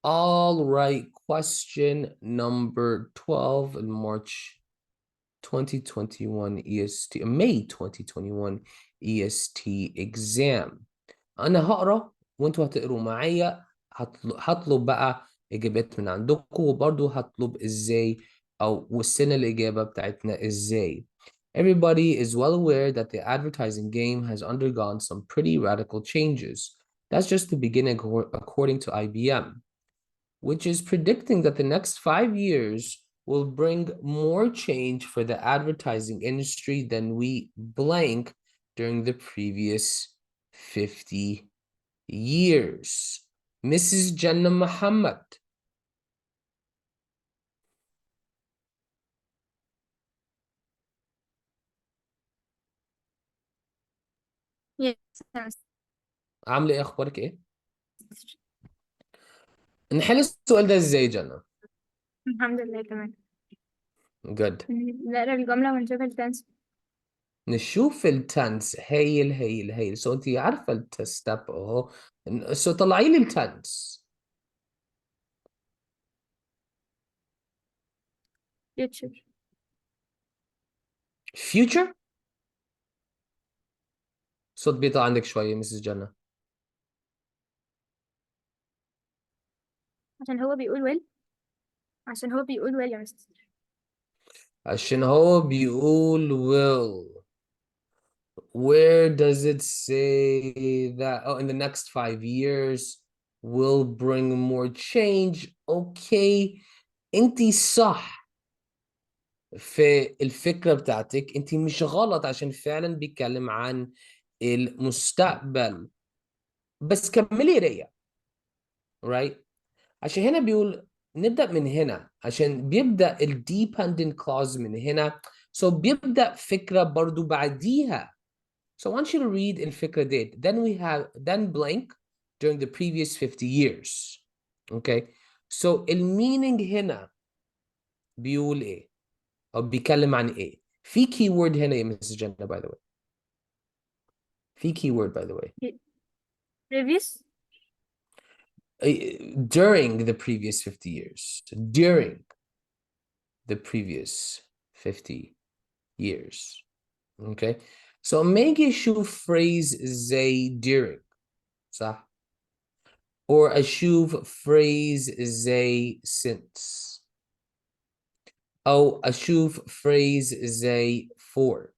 All right, question number 12 in March 2021 EST, May 2021 EST exam. أنا هقرأ وأنتوا هتقروا معايا. هطلب بقى إجابات من عندكم، وبرضو هطلب إزاي أو والسنة الإجابة بتاعتنا إزاي. Everybody is well aware that the advertising game has undergone some pretty radical changes. That's just the beginning according to IBM, which is predicting that the next 5 years will bring more change for the advertising industry than we blank during the previous 50 years. Mrs. Jannah Muhammad. Yes. عاملة ايه؟ اخبارك ايه؟ نحل السؤال ده ازاي جنى؟ الحمد لله تمام. Good. نقرا الجملة ونشوف التنس. نشوف التنس. هايل هايل هايل. سو انتي عارفة الستep اهو. سو طلعي لي التنس. future. Future. صوت بيطلع عندك شوية مسز جنى. عشان هو بيقول will يا مستر. عشان هو بيقول will. Where does it say that? Oh, in the next 5 years will bring more change. Okay. انتي صح في الفكرة بتاعتك. انتي مش غلط عشان فعلا بيتكلم عن المستقبل. بس كملي قراية. right. عشان هنا بيقول نبدأ من هنا عشان بيبدأ ال dependent clause من هنا. So بيبدأ فكرة برضو بعديها. So I want you to read الفكرة ديت. Then blank during the previous 50 years. Okay. So المينينج هنا بيقول ايه؟ أو بيتكلم عن ايه؟ في keyword هنا يا Mrs. Jenna by the way. في keyword by the way. previous. During the previous 50 years. During the previous 50 years. Okay. So make أشوف phrase زي during. صح؟ or أشوف phrase زي since أو أشوف phrase زي for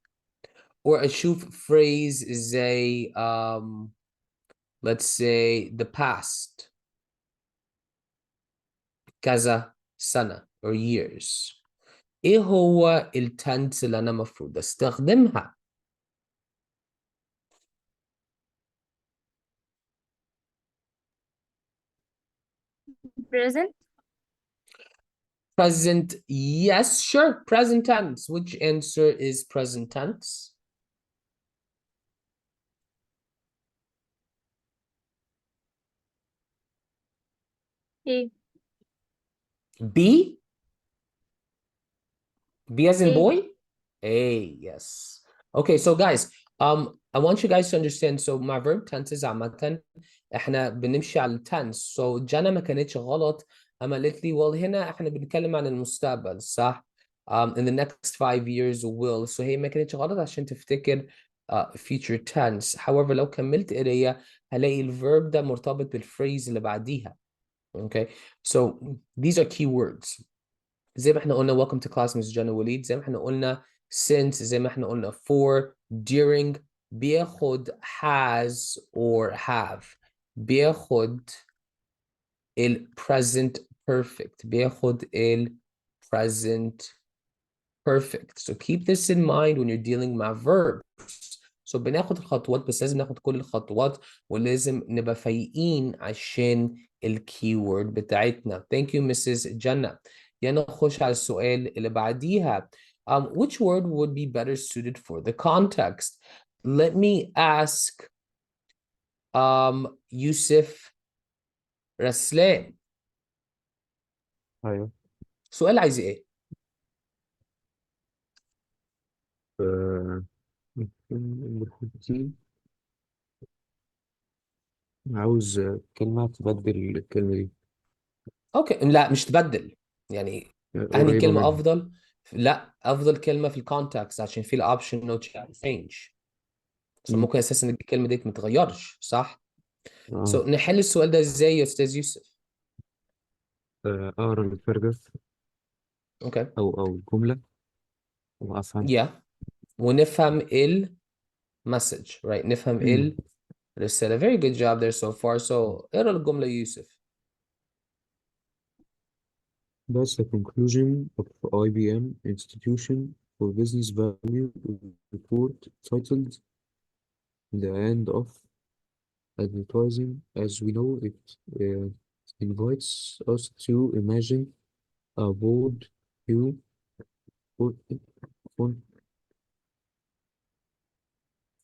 or أشوف phrase زي let's say the past كذا سنة or years. إيه هو التنس اللي أنا مفروض أستخدمها؟ present. Present, yes, sure, present tense. Which answer is present tense? A. B? B as in A. boy? A, yes. Okay, so guys, I want you guys to understand. So my verb tenses عامة احنا بنمشي على التنس. So جانا ما كانتش غلط. اما قالت لي well هنا احنا بنتكلم عن المستقبل صح؟ In the next 5 years will. So هي ما كانتش غلط عشان تفتكر future tense. However لو كملت قراية هلاقي الverb ده مرتبط بالphrase اللي بعديها. Okay, so these are key words. زي ما احنا قلنا welcome to class Miss Jenna وليد. زي ما احنا قلنا since. زي ما احنا قلنا for. during بياخد has or have. بياخد ال present perfect. بياخد ال present perfect. So keep this in mind when you're dealing مع verbs. So بناخد الخطوات بس لازم ناخد كل الخطوات ولازم نبقى فايقين عشان الكيورد بتاعتنا. Thank you Mrs. Jenna. يلا نخش على السؤال اللي بعديها. Which word would be better suited for the context? Let me ask يوسف رسلان. ايوه. سؤال عايز ايه؟ آه، بالترتيب. عاوز كلمة تبدل الكلمة دي. اوكي لا مش تبدل يعني. انهي قريبة كلمة منها. افضل؟ لا افضل كلمة في الكونتكست عشان في الاوبشن نو تشينج. مم. ممكن اساسا الكلمة دي ما تتغيرش صح؟ اه نحل السؤال ده ازاي يا استاذ يوسف؟ أقرأ الباراجراف اوكي أو الجملة وأفهم. يا ونفهم المسج right نفهم مم. الرسالة. very good job there so far. so اقرا الجملة يوسف. That's the conclusion of IBM Institution for Business Value report titled The End of Advertising. As we know, it invites us to imagine a world view for front-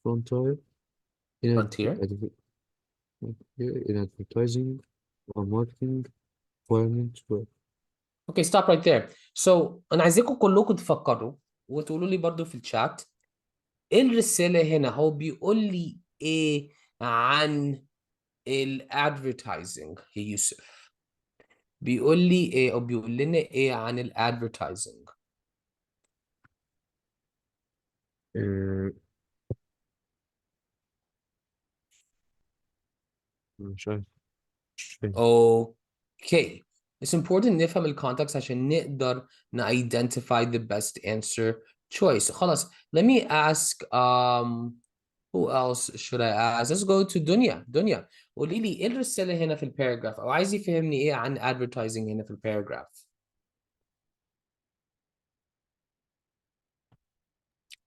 frontier in, frontier. in advertising or marketing environment where اوكي stop right there. so انا عايزاكم كلكم تفكروا وتقولوا لي برضو في الشات ايه الرسالة هنا. هو بيقول لي ايه عن الادفرتايزنج يا يوسف؟ بيقول لي ايه او بيقول لنا ايه عن الادفرتايزنج؟ آه، مش عارف، مش فاهم. اوكي it's important نفهم الكونتكست عشان نقدر identify the best answer choice. خلاص let me ask who else should I ask. let's go to دنيا. دنيا قولي لي ايه الرسالة هنا في الباراجراف او عايز يفهمني ايه عن advertising هنا في الباراجراف.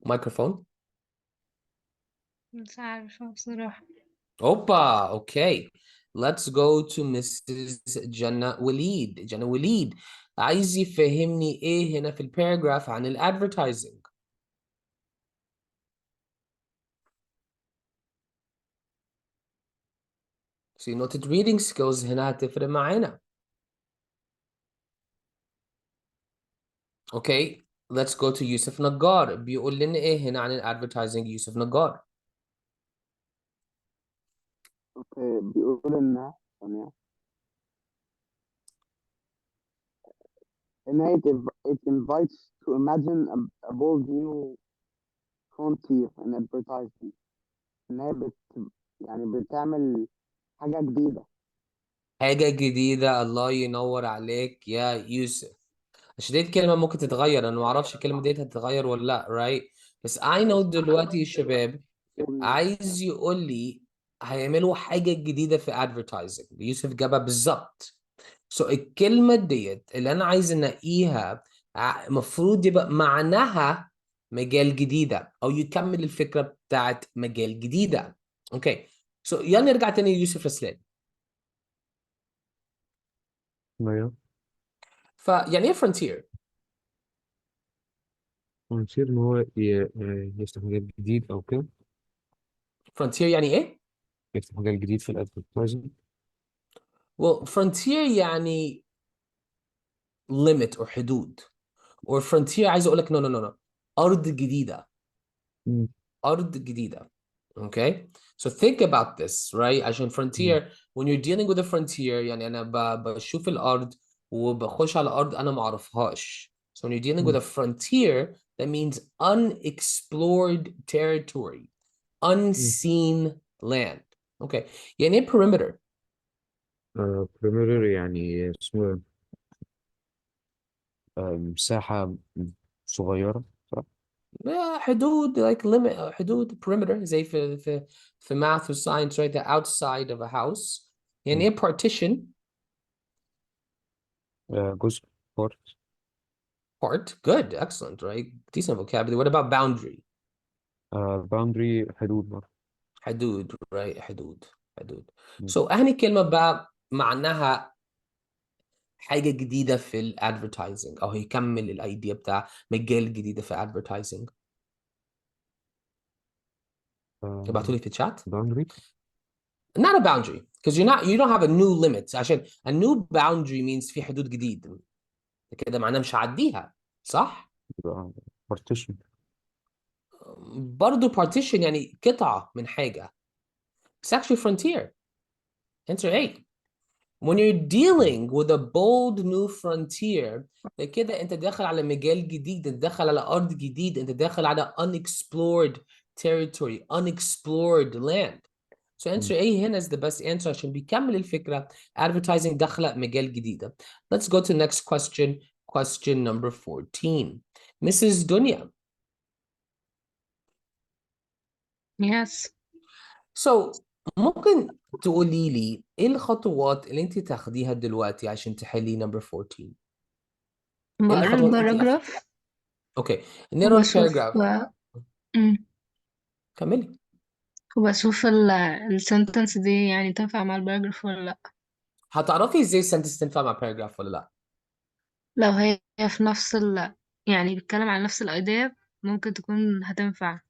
مايكروفون. مش عارفة بصراحة. اوبا اوكي let's go to Mrs. جنى وليد. جنى وليد عايز يفهمني ايه هنا في الباراجراف عن الادفرتايزنج. so noted reading skills هنا هتفرق معانا. اوكي let's go to يوسف نجار. بيقول لنا ايه هنا عن الادفرتايزنج يوسف نجار؟ اوكي بيقول ان ثانية ان هي it invites to imagine a bold new frontier in advertising. ان هي يعني بتعمل حاجة جديدة. حاجة جديدة. الله ينور عليك يا يوسف. عشان دي كلمة ممكن تتغير. انا ما اعرفش الكلمة دي هتتغير ولا لا right. بس I know دلوقتي يا شباب عايز يقول لي هيعملوا حاجة جديدة في advertising. يوسف جابها بالظبط. الكلمة ديت اللي أنا عايز أنقيها المفروض يبقى معناها مجال جديدة أو يكمل الفكرة بتاعت مجال جديدة. أوكي يلا نرجع تاني ليوسف رسلان. أيوة. فيعني إيه frontier؟ ونصير إن هو يفتح مجال جديد أو كده. frontier يعني إيه؟ يفتح مجال جديد في الأدفرتايزنج. well frontier يعني limit أو حدود. or frontier عايز أقول لك no no no no أرض جديدة. مم. أرض جديدة. Okay so think about this right. عشان مم. frontier when you're dealing with a frontier يعني أنا بشوف الأرض وبخش على أرض أنا ما أعرفهاش. so when you're dealing with مم. a frontier that means unexplored territory, مم. unseen land. Okay يعني إيه perimeter؟ بريمير يعني اسمه إيه؟ مساحة صغيرة صح؟ حدود like limit حدود perimeter زي في math و science right the outside of a house. يعني مم. إيه partition؟ جزء بارت. Part. Good. Excellent. Right. Decent vocabulary. What about boundary? باوندري حدود برضه. حدود. Right. حدود. حدود. مم. So أهني كلمة بقى معناها حاجة جديدة في الادفرتايزنج أو هيكمل الأيديا بتاع مجال جديدة في advertising. ابعتوا لي في الشات. باوندري. Not a boundary because you don't have a new limit. عشان a new boundary means في حدود جديد. كده معناه مش هعديها. صح؟ يبقى بارتيشن. برضه partition يعني قطعة من حاجة. It's actually frontier. Answer A. when you're dealing with a bold new frontier كده انت داخل على مجال جديد، انت داخل على ارض جديد، انت داخل على unexplored territory, unexplored land. So answer A هنا is the best answer عشان بيكمل الفكرة. Advertising داخلة مجال جديدة. Let's go to next question. Question number 14. Mrs. Dunya. Yes. So ممكن تقولي لي ايه الخطوات اللي انت تاخديها دلوقتي عشان تحلي number 14؟ ايه بقرا الخطوات اللي انت الباراجراف اوكي نقرا وبشوف الباراجراف. كملي. وبشوف السنتنس دي يعني تنفع مع الباراجراف ولا لأ. هتعرفي ازاي السنتنس تنفع مع باراجراف ولا لا؟ لو هي في نفس يعني بيتكلم عن نفس الأيديا ممكن تكون هتنفع.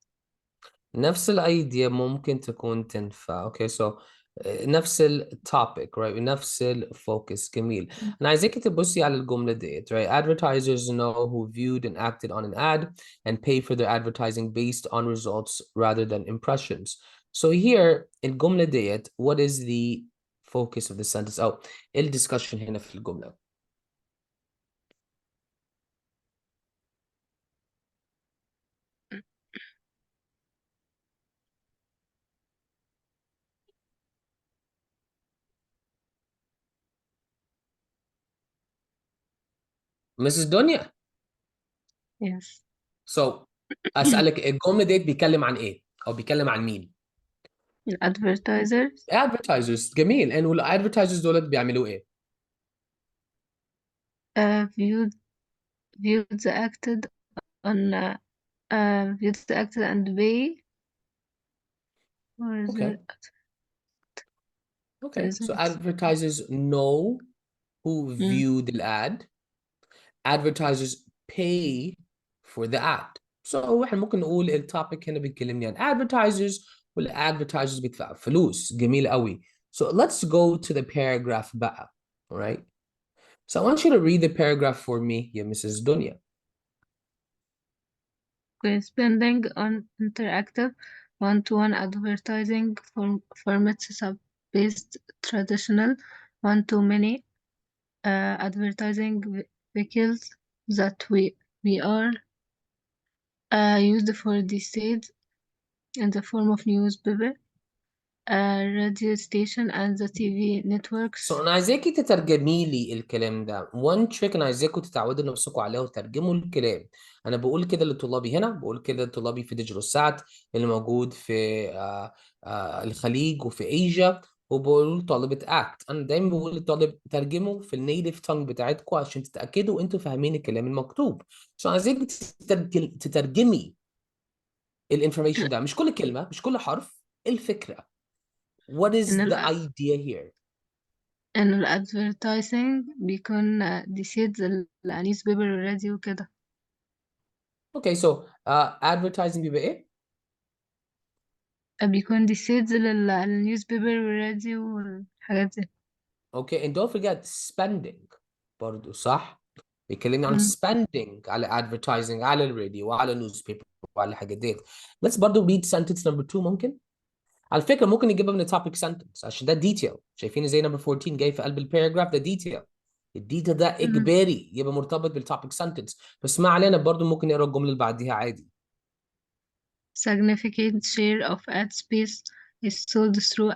نفس الايديا ممكن تكون تنفع. اوكي سو نفس التوبيك right نفس الفوكس. جميل. انا عايزاكي تبصي على الجمله ديت right advertisers know who viewed and acted on an ad and pay for their advertising based on results rather than impressions. So here الجمله ديت what is the focus of the sentence او الدiscussion هنا في الجمله؟ Mrs. Dunya. Yes. So اسالك الجمله ديت بيتكلم عن ايه او بيتكلم عن مين؟ الادفرتايزرز advertisers. جميل. and والادفرتايزرز دولت بيعملوا ايه؟ viewed the acted on viewed the acted and pay or Okay. the Okay. So results. advertisers know who view the ad. Advertisers pay for the ad. So احنا ممكن نقول التوبيك هنا بيتكلمني عن advertisers والadvertisers بيدفعوا فلوس. جميل قوي. So let's go to the paragraph بقى. All right. So I want you to read the paragraph for me, yeah, Mrs. Dunya. Spending on interactive one-to-one advertising formats based traditional one-to-many advertising vehicles that we are used for these ads in the form of newspaper, radio station, and the TV networks. So انا عايزاكي تترجمي لي الكلام ده. one trick انا عايزاكم تتعودوا نفسكم عليها وترجموا الكلام. انا بقول كده لطلابي هنا، بقول كده لطلابي في ديجيتال سات اللي موجود في الخليج وفي ايجا، وبقول لطالبة اكت. انا دايما بقول للطالب ترجموا في النيتيف تونج بتاعتكم عشان تتاكدوا انتوا فاهمين الكلام المكتوب. So انا عايزاكي تترجمي الانفورميشن ده، مش كل كلمة مش كل حرف، الفكرة. What is the idea here? إن الادفرتايزنج بيكون ديسيدز النيوز بيبر والراديو وكده. Okay, so advertising بيبقى ايه؟ بيكون ديسيدز للنيوز بيبر والراديو والحاجات دي. Okay, and don't forget spending برضو صح؟ بيكلمني عن spending على advertising على الراديو وعلى newspaper وعلى الحاجات ديت. Let's برضو read sentence number 2 ممكن؟ على فكرة ممكن نجيبها من topic sentence عشان ده detail. شايفين زي number 14 جاي في قلب الباراجراف ده detail. الديتيل ده إجباري يبقى مرتبط بالtopic sentence، بس ما علينا برضو ممكن نقرا الجملة اللي بعديها عادي. Significant share of ad space is sold through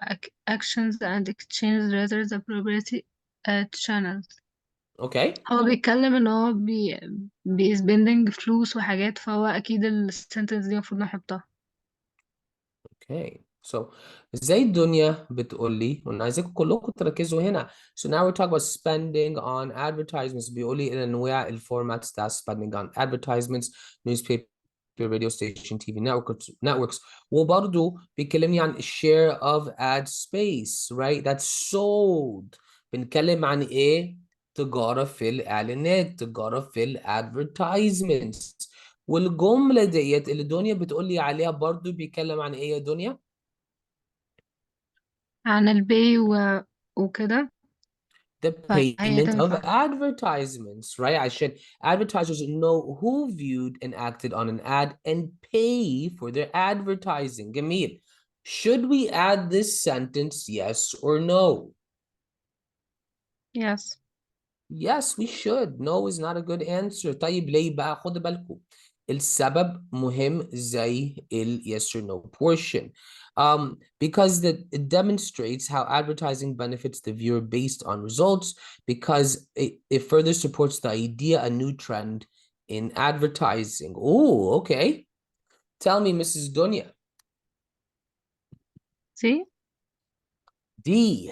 actions and exchange rather than proprietary channels. Okay. هو بيتكلم ان هو بيسبندنج فلوس وحاجات، فهو اكيد السنتنس دي المفروض نحطها. Okay. So زي الدنيا بتقول لي وانا عايزاكم كلكم تركزوا هنا. So now we're talking about spending on advertisements. بيقول لي الانواع الفورماتس بتاع spending on advertisements, newspaper, radio station, TV networks. وبرضه بيكلمني عن share of ad space, right? That's sold. بنتكلم عن ايه؟ تجارة في الإعلانات، تجارة في الادفرتايزمنتس. والجملة ديت اللي دنيا بتقول لي عليها برضو بيتكلم عن ايه يا دنيا؟ عن البي وكده. The فهي payment of تنفع. advertisements, right? عشان advertisers know who viewed and acted on an ad and pay for their advertising. جميل. Should we add this sentence, yes or no? Yes. Yes, we should. No is not a good answer. طيب ليه بقى؟ خدوا بالكم. السبب مهم زي yes or no portion. Because it demonstrates how advertising benefits the viewer based on results, because it further supports the idea, a new trend in advertising. Oh, okay. Tell me, Mrs. Dunya. See? D,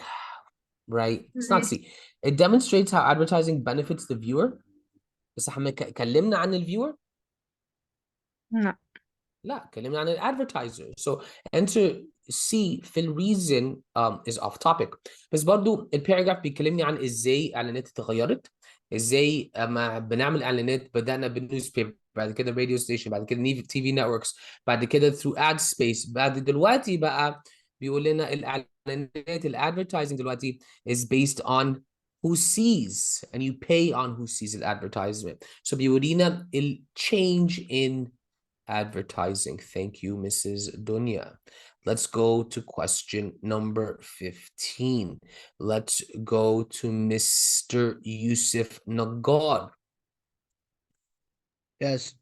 right? It's not C. It demonstrates how advertising benefits the viewer. بس احنا كلمنا عن الفيور؟ No. لا، كلمنا عن الادفرتايزر. So answer C في الريزن is off topic. بس برضو الباراجراف بيكلمني عن ازاي اعلانات اتغيرت، ازاي اما بنعمل اعلانات بدأنا بالنيوز بيبر، بعد كده راديو ستيشن، بعد كده تي في نتوركس، بعد كده through ad space، بعد دلوقتي بقى بيقول لنا الاعلانات الادفرتايزنج دلوقتي is based on who sees, and you pay on who sees the advertisement. So بيورينا ال change in advertising. Thank you, Mrs. Dunya. Let's go to question number 15. Let's go to Mr. Yusuf Nagar. Yes.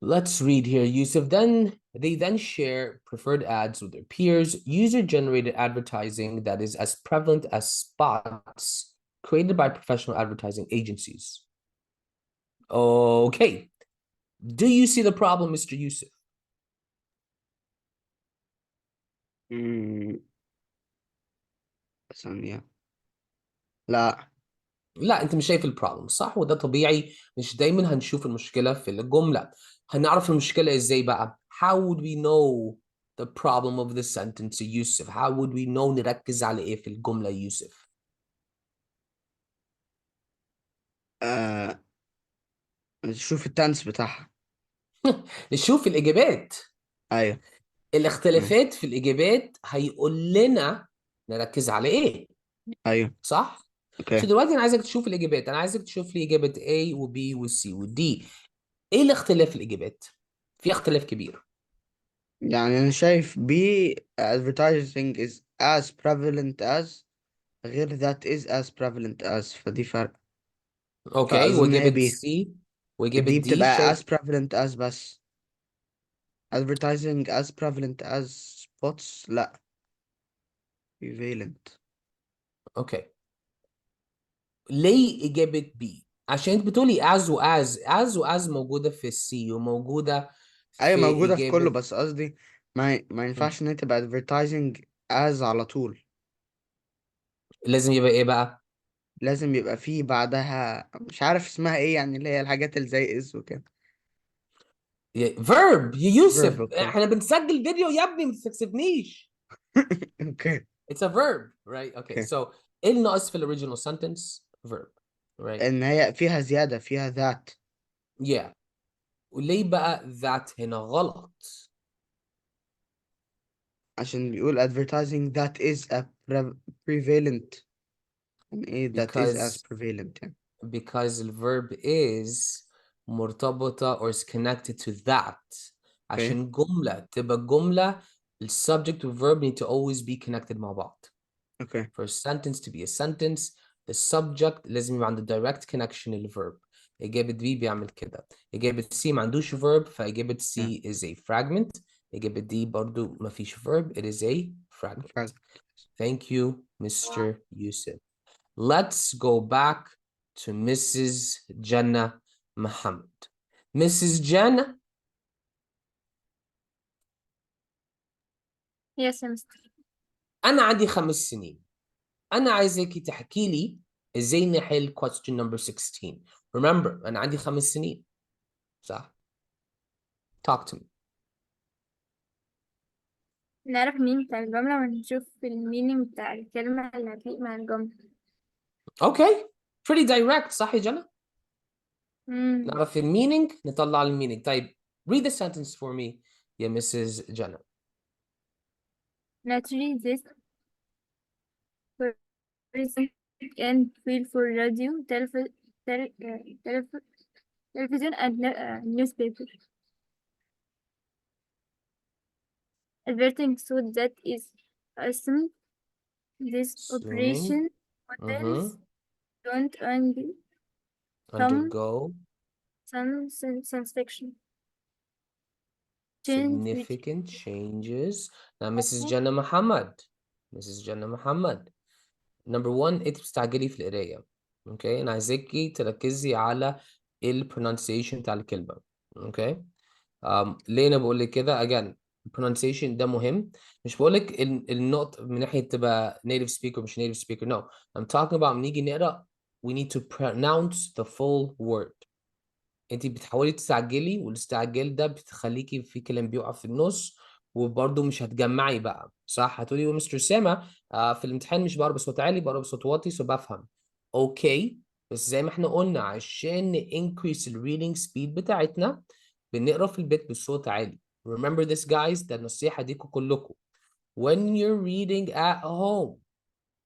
Let's read here, Yusuf. They then share preferred ads with their peers, user-generated advertising that is as prevalent as spots created by professional advertising agencies. Okay. Do you see the problem, Mr. Yusuf? ثانية. لا. لا، انت مش شايف البروبلم، صح؟ وده طبيعي، مش دايما هنشوف المشكله في الجمله. هنعرف المشكله ازاي بقى؟ How would we know the problem of the sentence, يوسف? How would we know نركز على ايه في الجمله يوسف؟ نشوف التنس بتاعها. نشوف الاجابات. ايوه. الاختلافات في الاجابات هيقول لنا نركز على ايه، ايوه. صح؟ اوكي. دلوقتي انا عايزك تشوف الاجابات، انا عايزك تشوف لي اجابه A و B و C و D. ايه الاختلاف في الاجابات؟ في اختلاف كبير. يعني انا شايف B advertising is as prevalent as غير that is as prevalent as، فدي فرق. اوكي، فاظن هي واجابه B. سي واجابه B دي بتبقى شايف as prevalent as بس. advertising as prevalent as spots لا. prevalent. اوكي. ليه اجابه بي؟ عشان انت بتقولي از موجوده في السي وموجوده ايوه في موجودة في كله، اجابه. بس قصدي ما ينفعش ان هي تبقى advertising as على طول. لازم يبقى ايه بقى؟ لازم يبقى فيه بعدها مش عارف اسمها ايه، يعني اللي هي الحاجات اللي زي is وكده. فيرب يا يوسف، verb. اوكي. احنا بنسجل فيديو يا ابني، ما تكسبنيش. اوكي. It's a verb, right? Okay, اوكي. so ايه اللي ناقص في الاوريجينال sentence؟ verb, right? ان هي فيها زيادة، فيها that. Yeah. وليه بقى that هنا غلط؟ عشان بيقول advertising that is a prevalent. يعني ايه that is as because prevalent يعني. the verb is مرتبطة or is connected to that. اوكي. عشان جملة تبقى جملة, the subject and verb need to always be connected مع بعض. اوكي. For a sentence to be a sentence, the subject لازم يبقى عنده direct connection للverb. إجابة B بيعمل كده. إجابة C ما عندوش verb, فإجابة C is a fragment. إجابة D برضو ما فيش verb, it is a fragment. Thank you, Mr. Yusuf. Let's go back to Mrs. Jannah Muhammad. Mrs. Jannah, Yes, Mr. أنا عندي 5 سنين. أنا عايزك تحكي لي إزاي نحل question number 16. Remember, أنا عندي 5 سنين. صح؟ Talk to me. نعرف المينينج بتاع الجملة ونشوف المينينج بتاع الكلمة اللي هتليق مع الجملة. Okay. Pretty direct, صح يا جنى؟ مم. نعرف المينينج نطلع المينينج. طيب, read the sentence for me يا Mrs. Jannah. Naturally, this person can feel for radio, television, and newspaper. Advertising so that is assuming this Assuming. operation models don't only undergo some sensation change which significant changes. Now, Mrs. Jannah Muhammad. Mrs. Jannah Muhammad. Number one, انت بتستعجلي في القراية. اوكي، انا عايزاكي تركزي على pronunciation بتاع الكلمة. اوكي. ليه انا بقول لك كده؟ again pronunciation ده مهم. مش بقول لك النقط من ناحية تبقى native speaker مش native speaker. No, I'm talking about نيجي نقرا we need to pronounce the full word. انت بتحاولي تستعجلي، والاستعجال ده بتخليكي في كلام بيقع في النص، وبرضه مش هتجمعي بقى، صح؟ هتقولي يا مستر سامة في الامتحان مش بقرا بصوت عالي، بقرا بصوت واطي بفهم. اوكي، بس زي ما احنا قلنا عشان increase الريدنج سبيد بتاعتنا بنقرا في البيت بصوت عالي. Remember this guys، ده النصيحة ديكوا كلكم. When you're reading at home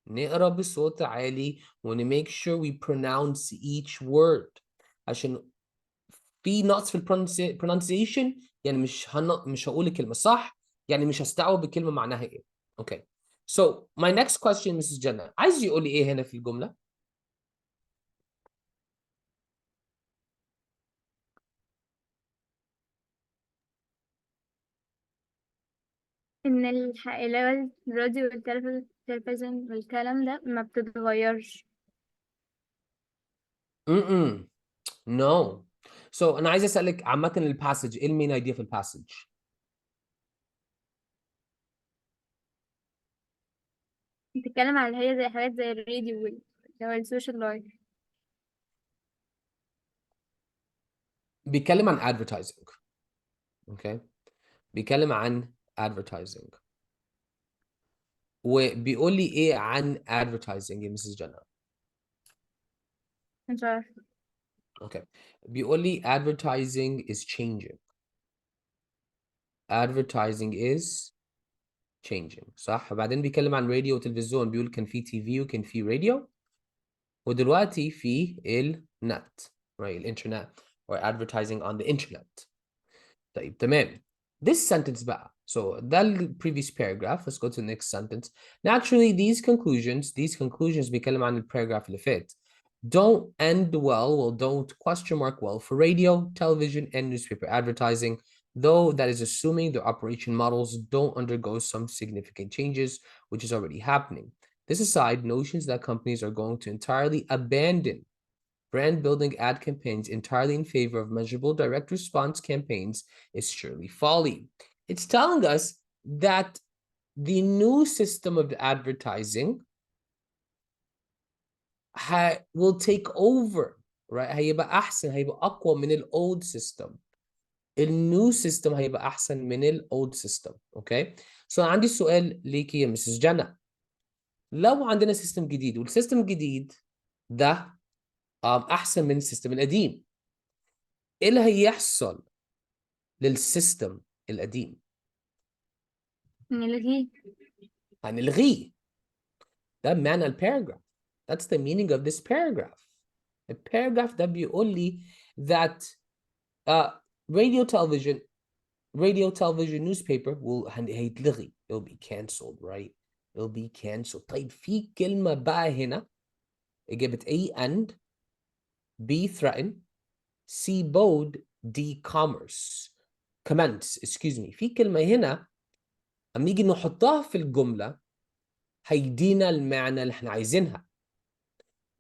نقرا بصوت عالي make sure we pronounce each word، عشان في نقص في pronunciation يعني مش هقول الكلمة صح، يعني مش هستوعب الكلمة معناها ايه. اوكي. So my next question Mrs. Jannah، عايز يقول لي ايه هنا في الجملة؟ إن اللي هو الراديو والتلفزيون والكلام ده ما بتتغيرش. No. So انا عايز اسالك عامة الباسج، ايه المين ايديا في الباسج؟ بتتكلم على اللي هي زي حاجات زي الراديو اللي هو السوشيال لايف. بيتكلم عن advertising. اوكي. بيتكلم عن advertising. وبيقول لي ايه عن advertising يا مسز جنى؟ مش عارفة. اوكي. بيقول لي advertising is changing. Advertising is changing، صح؟ بعدين بيتكلم عن راديو وتلفزيون، بيقول كان في تي في وكان في راديو، ودلوقتي في النت، right؟ الانترنت or advertising on the internet. طيب تمام. This sentence بقى. So ده ال previous paragraph. Let's go to the next sentence. Naturally, these conclusions بيتكلم عن الباراجراف اللي فات. Don't end well don't question mark well for radio, television, and newspaper advertising, though that is assuming their operation models don't undergo some significant changes, which is already happening. This aside, notions that companies are going to entirely abandon brand building ad campaigns entirely in favor of measurable direct response campaigns is surely folly. It's telling us that the new system of advertising will take over, right? هيبقى أحسن، هيبقى أقوى من ال old system. ال new system هيبقى أحسن من ال old system. Okay? So عندي سؤال ليكي يا مسز جنى. لو عندنا سيستم جديد والسيستم الجديد ده أحسن من السيستم القديم، إيه اللي هيحصل للسيستم القديم؟ نلغيه. هنلغيه. ده معنى الباراجراف. That's the meaning of this paragraph. الباراجراف ده بيقول لي that radio, television, newspaper هيتلغي. It'll be canceled, right? It'll be canceled. طيب في كلمة بقى هنا إجابة A end، B threaten، C bode، D commerce. commence excuse me. في كلمة هنا أما نيجي نحطها في الجملة هيدينا المعنى اللي احنا عايزينها.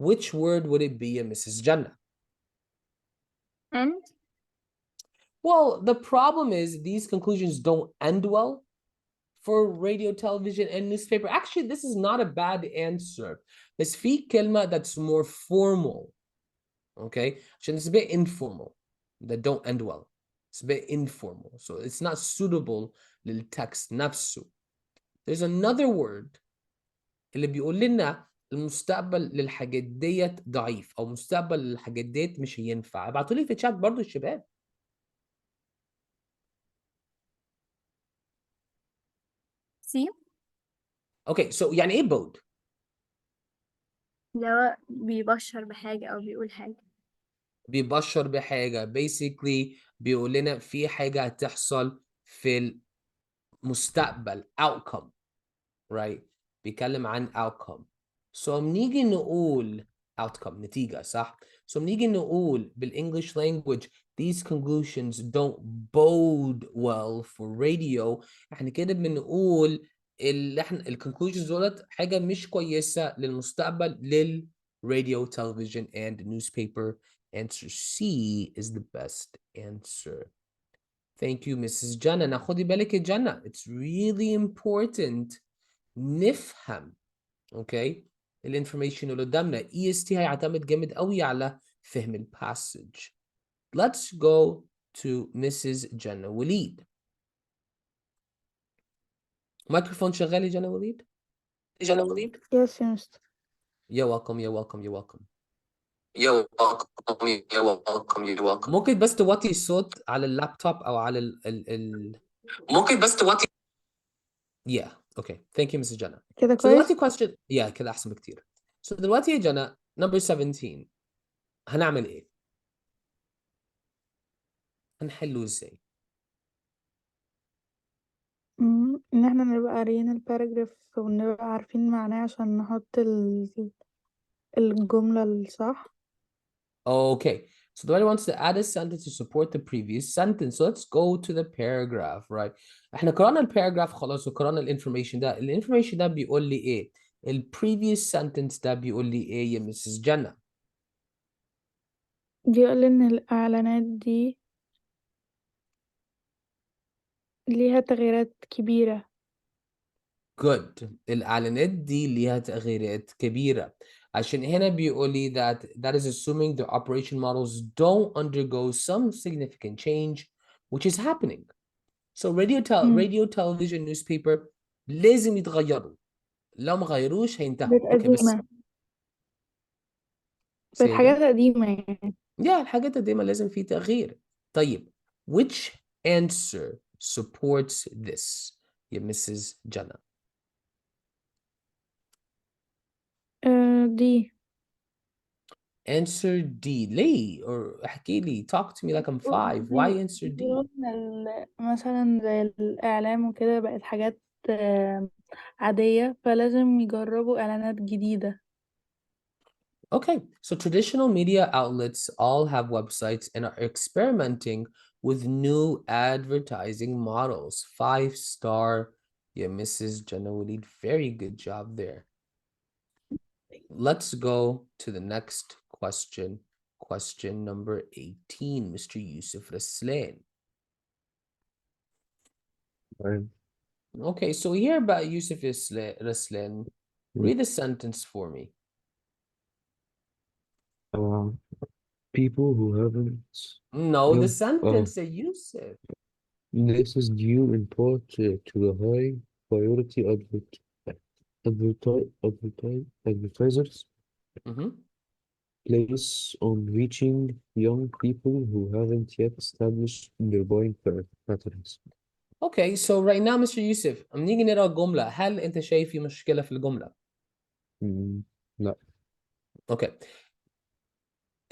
Which word would it be, Mrs. Jannah? and Well, the problem is these conclusions don't end well for radio, television, and newspaper. Actually, this is not a bad answer. بس في كلمة that's more formal. Okay? عشان it's a bit informal. That don't end well. It's a bit informal. So it's not suitable للtext نفسه. There's another word اللي بيقول لنا المستقبل للحاجات ديت ضعيف، او مستقبل للحاجات ديت مش هينفع. ابعتوا لي في الشات برضو الشباب. C اوكي سو يعني ايه بود؟ اللي هو بيبشر بحاجة أو بيقول حاجة. بيبشر بحاجه، basically بيقول لنا في حاجه هتحصل في المستقبل، outcome، right؟ بيتكلم عن outcome. So بنيجي نقول outcome نتيجة صح؟ So بنيجي نقول بالEnglish language these conclusions don't bode well for radio. احنا كده بنقول احنا الconclusions دولت حاجة مش كويسة للمستقبل للradio, television and newspaper. Answer C is the best answer. Thank you, Mrs. Jana. Now خدي بالك يا جنى. It's really important نفهم okay الانفورميشن اللي قدامنا. EST هيعتمد جامد قوي على فهم الباسج. Let's go to Mrs. جنى وليد. مايكروفون شغال يا جنى وليد؟ جنى وليد؟ Yes, Mr. You're welcome, you're welcome, you're welcome. You're welcome, you're welcome, you're welcome. ممكن بس توطي الصوت على اللابتوب أو على ممكن بس توطي. Yeah, okay. Thank you, Mrs. جنى. كده So دلوقتي كويس؟ question. Yeah, كده أحسن بكتير. So دلوقتي يا جنى number 17 هنعمل إيه؟ هنحله إزاي؟ إن احنا نبقى قاريين الباراجراف ونبقى عارفين معناه عشان نحط الجملة الصح. Okay, so the writer wants to add a sentence to support the previous sentence. So let's go to the paragraph, right? احنا قرأنا الباراجراف خلاص وقرأنا الانفورميشن ده. الانفورميشن ده بيقول لي ايه؟ previous sentence ده بيقول لي ايه يا مسز جنى؟ بيقول إن الإعلانات دي ليها تغييرات كبيرة. Good. الإعلانات دي ليها تغييرات كبيرة. عشان هنا بيقول لي that is assuming the operation models don't undergo some significant change, which is happening. So radio, television, newspaper لازم يتغيروا. لو ما غيروش هينتهوا. بقت اوكي بس قديمة. بقت say حاجات again. قديمة يعني. الحاجات دايما لازم في تغيير. طيب which answer supports this يا Mrs. جنى؟ دي Answer D. ليه؟ or احكي لي talk to me like I'm 5. Why answer D? بيقول مثلا زي الإعلام وكده بقت حاجات عادية، فلازم يجربوا إعلانات جديدة. Okay, so traditional media outlets all have websites and are experimenting with new advertising models. 5-star, yeah, Mrs. Janawali, very good job there. Let's go to the next question. Question number 18, Mr. Yusuf Raslan. Right. Okay, so here about Yusuf Raslan, read the sentence for me. People who haven't. No, the No. sentence, Yusuf. This is due in part to the high priority advertisers place on reaching young people who haven't yet established their buying patterns. Okay, so right now, Mr. Yusuf, نيجي نقرا الجملة. هل أنت شايف في مشكلة في الجملة؟ لا. Okay.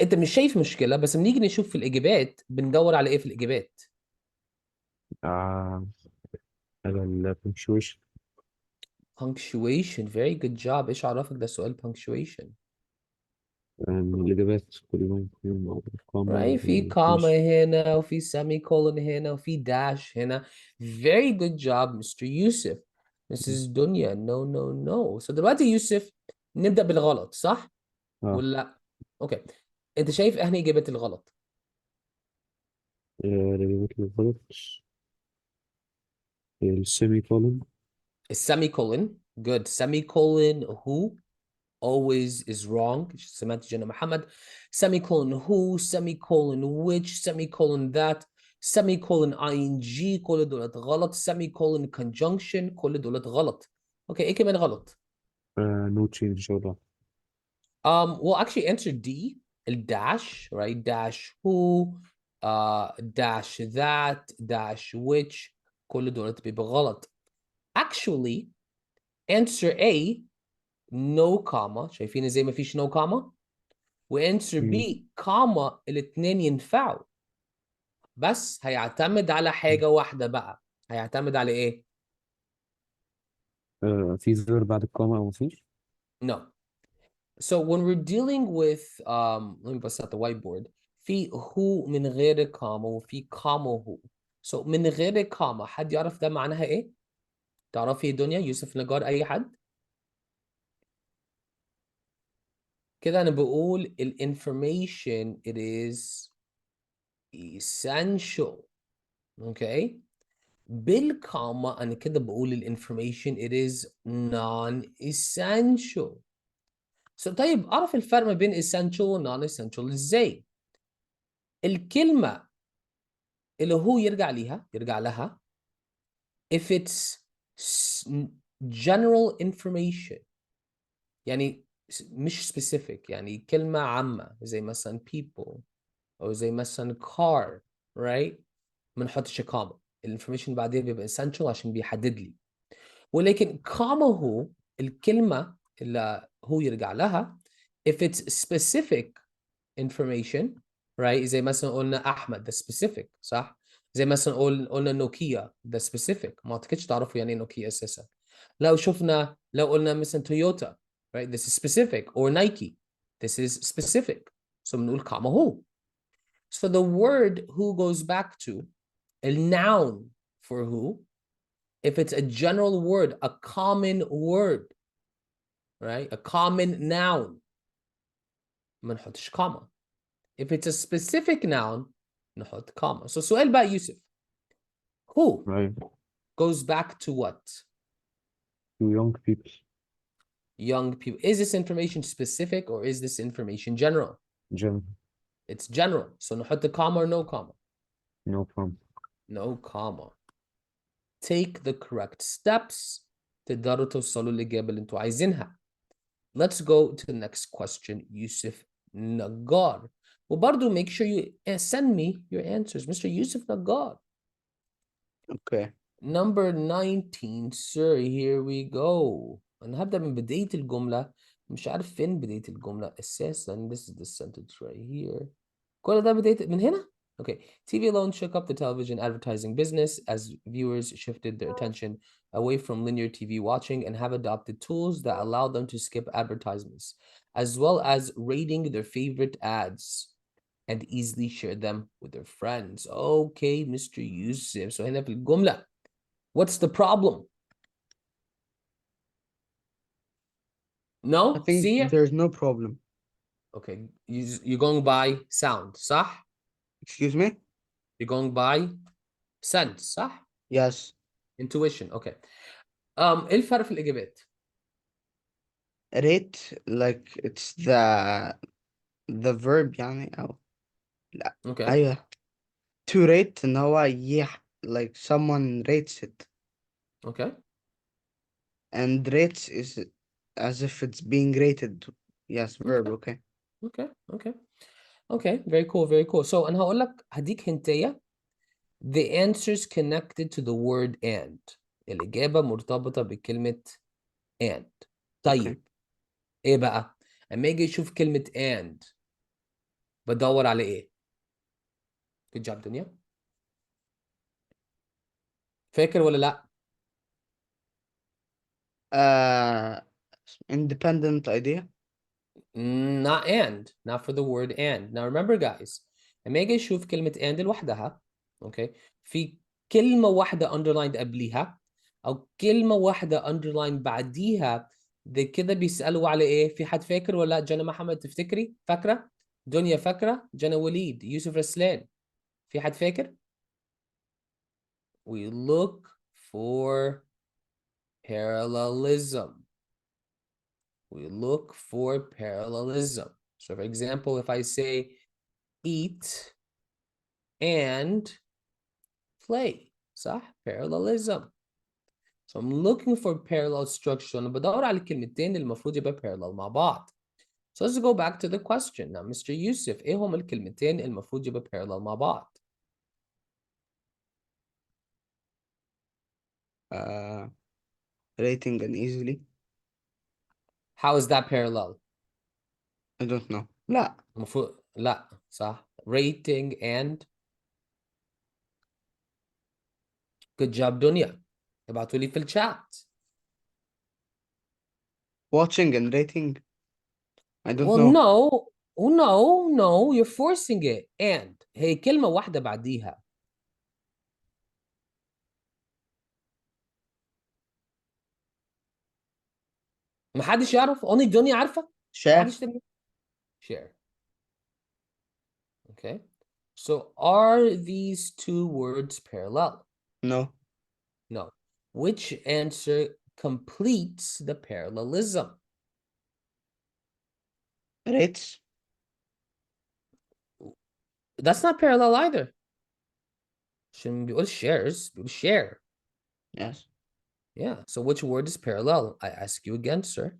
أنت مش شايف مشكلة، بس بنيجي نشوف في الإجابات بندور على إيه في الإجابات؟ على ال punctuation. Punctuation, very good job. إيش عرفك ده سؤال punctuation؟ الإجابات كل يوم Right, في comma هنا وفي semicolon هنا وفي dash هنا. Very good job, Mr. Yusuf. Mrs. دنيا, no. So دلوقتي يوسف نبدأ بالغلط، صح؟ ولا لا؟ أوكي. أنت شايف إيه إجابة الغلط؟ الإجابات الغلط السيمي semicolon. Good. Semicolon who always is wrong. سمعت جنى محمد. Semicolon who, semicolon which, semicolon that, semicolon ing كل دولت غلط. Semicolon conjunction كل دولت غلط. Okay, إيه كمان غلط؟ no change إن شاء الله. Well, actually answer D. الdash, right? Dash who, dash that, dash which كل دولت بيبقى غلط. Actually, answer A, no comma. شايفين ازاي ما فيش no comma؟ وانسر B, comma الاتنين ينفعوا. بس هيعتمد على حاجة واحدة بقى. هيعتمد على ايه؟ في زر بعد الكوما أو مفيش؟ No. So when we're dealing with let me بس at the whiteboard في who من غير كاما وفي كاما who. So من غير كاما حد يعرف ده معناها ايه؟ تعرفي يا دنيا يوسف نجار اي حد؟ كده انا بقول ال information it is essential. Okay. بالكاما انا كده بقول ال information it is non-essential. So طيب اعرف الفرق ما بين essential و non-essential ازاي؟ الكلمة اللي هو يرجع لها if it's general information يعني مش specific يعني كلمة عامة زي مثلا people أو زي مثلا car right ما نحطش كاما الانفورميشن بعدين بيبقى essential عشان بيحدد لي ولكن كاما هو الكلمة اللي هو يرجع لها if it's specific information right زي مثلا قلنا أحمد ده specific صح زي مثلا قلنا نوكيا ده specific ما اعتقدش تعرفوا يعني نوكيا اساسا لو قلنا مثلا تويوتا right this is specific or Nike this is specific so بنقول كاما هو so the word who goes back to a noun for who if it's a general word a common word right a common noun ما نحطش كاما if it's a specific noun نحط comma so سؤال بقى يوسف who Right. goes back to what To young people. young people is this information specific or is this information general General. it's general so نحط comma or no comma No problem. no comma take the correct steps تقدروا توصلوا للإجابة اللي انتوا عايزينها let's go to the next question يوسف نجار وبرضو make sure you send me your answers Mr. Yusuf Nagar. Okay. Number 19 sir here we go أنا هبدأ من بداية الجملة مش عارف فين بداية الجملة أساسا this is the sentence right here كل ده بداية من هنا okay TV alone shook up the television advertising business as viewers shifted their attention away from linear TV watching and have adopted tools that allow them to skip advertisements as well as rating their favorite ads and easily share them with their friends. Okay, Mr. Yusuf. So هنا في الجملة. What's the problem? No? I think See it? there's no problem. Okay, you're going by sound, صح? Excuse me? You're going by sense, صح? Yes. Intuition, okay. إيه الفرق في الإجابات؟ Rate like it's the verb يعني أو لا Okay. أيوه to rate إن هو like someone rates it Okay. and rates is as if it's being rated. Yes, verb. Okay. Okay. Okay. Okay. Very cool. Very cool. So أنا هقول لك هديك هنتية. The answers connected to the word and. الإجابة مرتبطة بكلمة and. طيب. ايه بقى؟ اما اجي اشوف كلمة and بدور على ايه؟ good job دنيا فاكر ولا لا؟ Independent idea. not and not for the word and now remember guys اما اجي اشوف كلمة and لوحدها اوكي في كلمة واحدة underlined قبليها او كلمة واحدة underlined بعديها ده كده بيسألوا على ايه؟ في حد فاكر ولا لا؟ جنى محمد تفتكري؟ فاكرة؟ دنيا فاكرة؟ جنى وليد يوسف رسلان في حد فاكر؟ we look for parallelism. We look for parallelism. So for example, if I say eat and play, صح? Parallelism. So I'm looking for parallel structure. أنا بدور على الكلمتين اللي المفروض يبقى parallel مع بعض. So let's go back to the question. Now, Mr. Yusuf, إيه هم الكلمتين اللي المفروض يبقى parallel مع بعض؟ Rating and easily. How is that parallel? I don't know. لا. المفروض لا صح. Rating and good job دنيا. ابعتوا لي في الشات. Watching and rating. I don't Well, know. no. Oh, no, you're forcing it. And هي كلمة واحدة بعديها. محدش يعرف؟ only دنيا عارفة؟ Share? محدش تاني؟ Share. Okay. So are these two words parallel? No. No. Which answer completes the parallelism? Rates? That's not parallel either. عشان بيقول shares, بيقول share. Yes. Yeah. So which word is parallel? I ask you again, sir.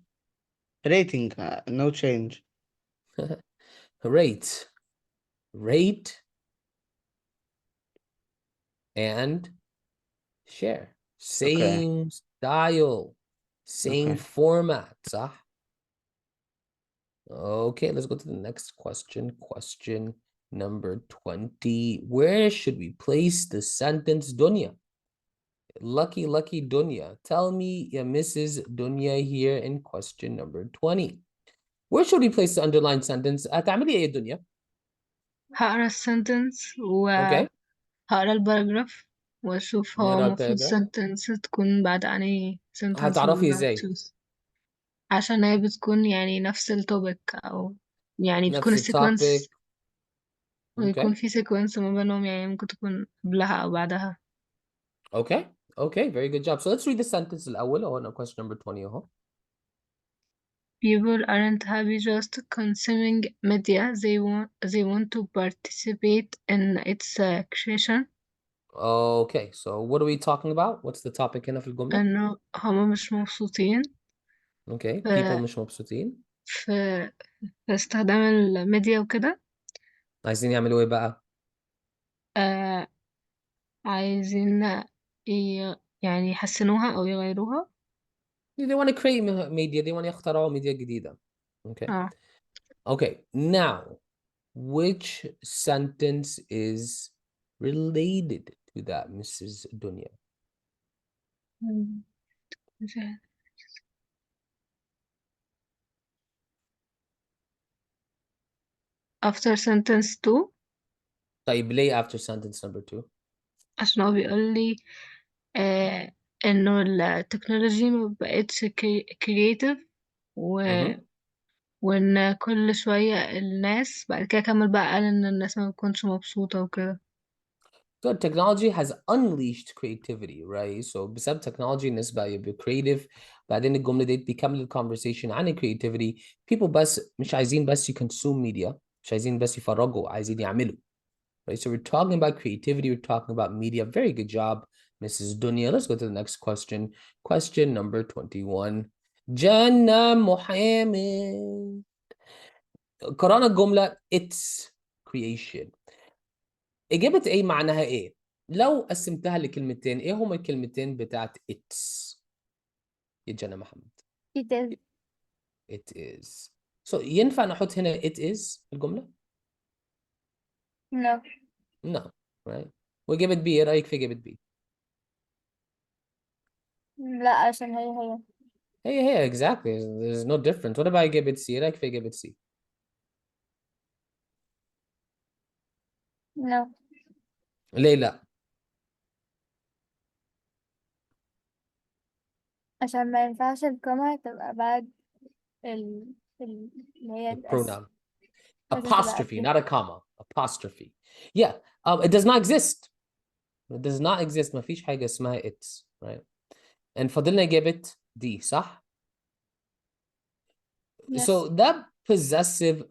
Rating, no change. Rate. Rate and share. Same style. Same Okay. format, صح? Okay, let's go to the next question. Question number 20. Where should we place the sentence Dunya? Lucky Dunya. Tell me, yeah, Mrs. Dunya here in question number 20. Where should we place the underlined sentence? هتعملي ايه يا دنيا؟ هقرا السنتنس Okay. وهقرا الباراجراف واشوف هو نقرا المفروض الباراجراف. سنتنس تكون بعد انهي سنتنس هتعرفي ازاي؟ عشان هي بتكون يعني نفس التوبيك او يعني بتكون نفس التوبيك. السيكونس ويكون Okay. في سيكونس ما بينهم يعني ممكن تكون قبلها او بعدها. Okay. Okay. Very good job. So let's read the sentence الأول. Oh, no, question number 20. People aren't happy just consuming media. They want to participate in its creation. Okay. So what are we talking about? What's the topic هنا في الجملة? إنه هما مش مبسوطين Okay. ف... People مش مبسوطين. في... في استخدام الميديا وكده. عايزين يعملوا ايه بقى؟ آه... عايزين يعني يحسنوها أو يغيروها. They want to create media. They want to يخترعوا media جديدة. Okay. Okay. Now, which sentence is related to that, Mrs. Dunya? مم. After sentence 2 طيب ليه after sentence number 2? عشان هو بيقول لي إنه التكنولوجي ما بقتش creative وإن كل شوية الناس بعد كده كمل بقى قال إن الناس ما بتكونش مبسوطة وكده. So technology has unleashed creativity, right? So بسبب technology الناس بقى يبقوا creative. بعدين الجملة دي بيكمل conversation عن creativity. People بس مش عايزين بس consume media. مش عايزين بس يفرجوا. عايزين يعملوا. Right? So we're talking about creativity. We're talking about media. Very good job, Mrs. Dunya. Let's go to the next question. Question number 21. Jannah Mohammed. قرأنا الجملة it's creation. إجابة إيه معناها إيه؟ لو قسمتها لكلمتين، إيه هما الكلمتين بتاعت it's؟ يا جنى محمد. It is. It is. So ينفع نحط هنا it is في الجملة؟ No. No. Right? وإجابة B، إيه رأيك في إجابة B؟ لا عشان هي هي exactly. There's no difference. What about إجابة C؟ إيه رأيك في إجابة C؟ No. ليه لا؟ عشان ما ينفعش الكومة تبقى بعد اللي هي الأس Pronoun. لازم تبقى Apostrophe, قبل. not a comma. Apostrophe. Yeah. It does not exist. It does not exist. ما فيش حاجة اسمها it's. Right? And فضلنا إجابة D، صح؟ Yes. So that possessive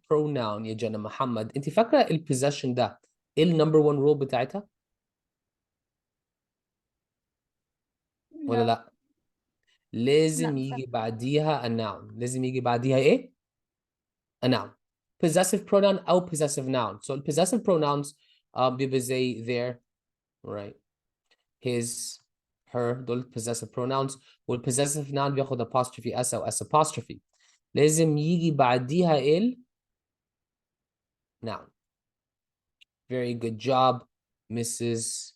pronoun يا جنى محمد، انت فاكره البوزيشن ده ايه النمبر 1 رول بتاعتها ولا No. لا؟ لازم لا يجي بعديها a noun. لازم يجي بعديها ايه؟ a noun. Possessive pronoun او possessive noun. So possessive pronouns بيبقى زي their, right? his, her. دول possessive pronouns. والpossessive noun بياخد apostrophe s او s apostrophe. لازم يجي بعديها ال noun. Very good job, Mrs.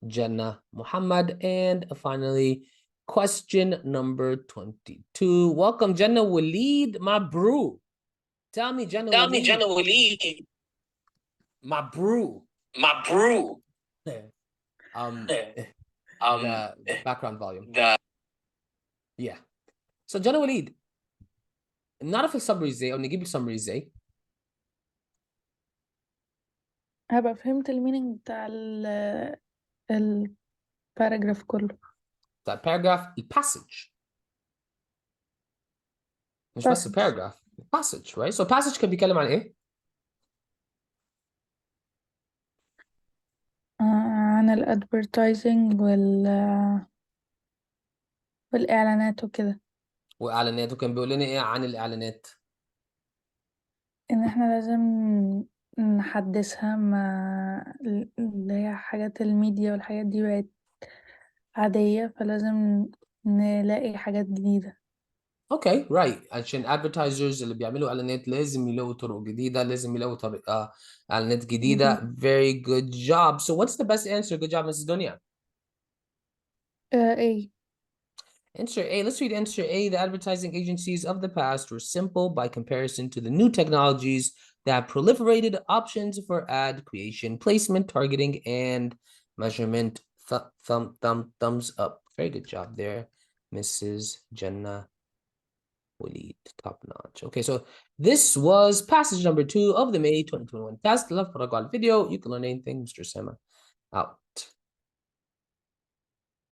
Jannah Muhammad. And finally, question number 22. Welcome, Jenna Waleed, my brew. Tell me, Jenna Waleed. My brew. The background volume. Yeah. So Jenna Waleed, نعرف السمري ازاي او نجيب السمري ازاي؟ هبقى فهمت المينينج بتاع الباراجراف كله. بتاع الباراجراف الباسج مش بس passage. الباراجراف passage, right? So passage كان بيتكلم عن ايه؟ عن الادفرتايزنج والإعلانات وكده. واعلانات، وكان بيقول لنا ايه عن الاعلانات؟ إن احنا لازم نحدثها مع اللي هي حاجات الميديا والحاجات دي بقت عادية، فلازم نلاقي حاجات جديدة. اوكي رايت، عشان advertisers اللي بيعملوا اعلانات لازم يلاقوا طرق جديده، لازم يلاقوا طريقه اعلانات جديده. Very good job. So what's the best answer? Good job, Mrs. Dunya. ايه. Answer A. Let's read answer A. The advertising agencies of the past were simple by comparison to the new technologies that proliferated options for ad creation, placement, targeting, and measurement. Thumbs up. Very good job there, Mrs. Jenna Waleed. Top notch. Okay, so this was passage number 2 of the May 2021 test. Love for the video. You can learn anything, Mr. Sama. Out.